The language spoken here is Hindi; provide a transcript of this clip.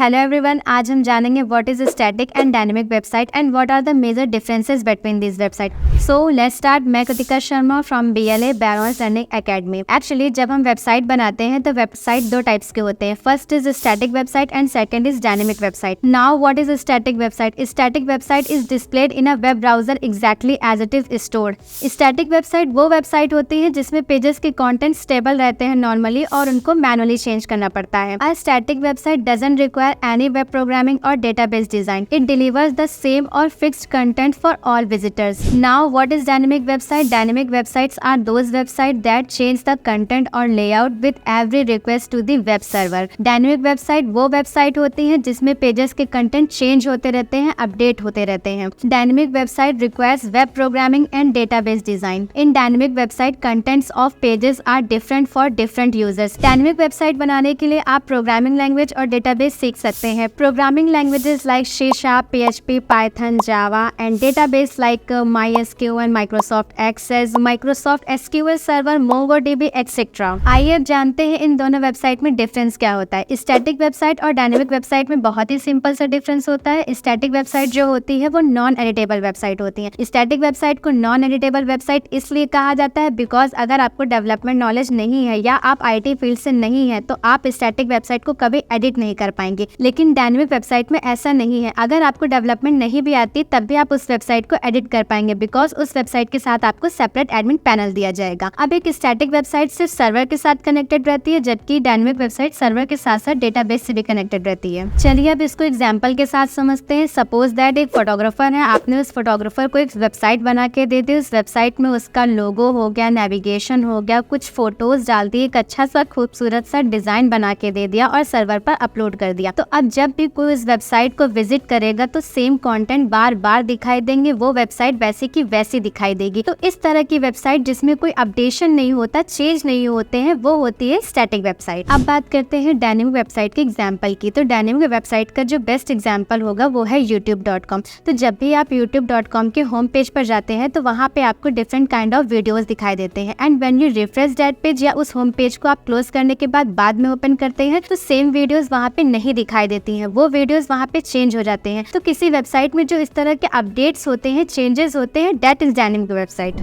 हेलो एवरीवन, आज हम जानेंगे what is static and dynamic website and what are the major differences between this website. So let's start. मैं Kritika Sharma from BLA Barron's learning academy. Actually जब हम वेबसाइट बनाते हैं तो वेबसाइट दो टाइप्स के होते हैं। First is static website and second is dynamic website. Now what is static website? Static website is displayed in a web browser exactly as it is stored. Static website वो वेबसाइट होती है जिसमें पेजेस के कंटेंट स्टेबल रहते हैं नॉर्मली और उनको मैनुअली चेंज करना पड़ता है। A static website doesn't require any web programming or database design. It delivers the same or fixed content for all visitors. Now, what is dynamic website? Dynamic websites are those websites that change the content or layout with every request to the web server. Dynamic website वो वेबसाइट होती है जिसमें पेजेस के कंटेंट चेंज होते रहते हैं, अपडेट होते रहते हैं। Dynamic website requires web programming and database design. In dynamic website, contents of pages are different for different users. Dynamic website बनाने के लिए आप प्रोग्रामिंग लैंग्वेज और डेटाबेस सीख सकते हैं। Programming languages like C#, PHP, Python, Java and database like MySQL, Microsoft Access, Microsoft SQL Server, MongoDB etcetera. आइए अब जानते हैं इन दोनों वेबसाइट में डिफरेंस क्या होता है। स्टैटिक वेबसाइट और डायनेमिक वेबसाइट में बहुत ही सिंपल सा डिफरेंस होता है। स्टैटिक वेबसाइट जो होती है वो नॉन एडिटेबल वेबसाइट होती है। स्टैटिक वेबसाइट को नॉन एडिटेबल वेबसाइट इसलिए कहा जाता है बिकॉज अगर आपको डेवलपमेंट नॉलेज नहीं है या आप IT फील्ड से नहीं है तो आप स्टैटिक वेबसाइट को कभी एडिट नहीं कर पाएंगे। लेकिन डायनेमिक वेबसाइट में ऐसा नहीं है। अगर आपको डेवलपमेंट नहीं भी आती तब भी आप उस वेबसाइट को एडिट कर पाएंगे बिकॉज उस वेबसाइट के साथ आपको सेपरेट एडमिन पैनल दिया जाएगा। अब एक स्टैटिक वेबसाइट सिर्फ सर्वर के साथ कनेक्टेड रहती है जबकि डायनेमिक वेबसाइट सर्वर के साथ साथ डेटाबेस से भी कनेक्टेड रहती है। चलिए अब इसको एग्जाम्पल के साथ समझते हैं। सपोज दैट एक फोटोग्राफर है, आपने उस फोटोग्राफर को एक वेबसाइट बना के दे दी। उस वेबसाइट में उसका लोगो हो गया, नेविगेशन हो गया, कुछ फोटोज डाल दी, एक अच्छा सा खूबसूरत सा डिजाइन बना के दे दिया और सर्वर पर अपलोड कर दिया। तो अब जब भी कोई इस वेबसाइट को विजिट करेगा तो सेम कंटेंट बार बार दिखाई देंगे, वो वेबसाइट वैसी की वैसी दिखाई देगी। तो इस तरह की वेबसाइट जिसमें कोई अपडेशन नहीं होता, चेंज नहीं होते हैं, वो होती है स्टैटिक वेबसाइट। अब बात करते हैं डायनेमिक वेबसाइट के एग्जाम्पल की। तो डायनेमिक वेबसाइट का जो बेस्ट एग्जाम्पल होगा वो है youtube.com। तो जब भी आप youtube.com के होम पेज पर जाते हैं तो वहाँ पे आपको डिफरेंट काइंड ऑफ वीडियोस दिखाई देते हैं and when you refresh that page या उस होम पेज को आप क्लोज करने के बाद में ओपन करते हैं तो सेम वीडियोस वहाँ पे नहीं दिखाई देती हैं, वो वीडियोस वहाँ पे चेंज हो जाते हैं। तो किसी वेबसाइट में जो इस तरह के अपडेट्स होते हैं, चेंजेस होते हैं, दैट इज डायनेमिक वेबसाइट।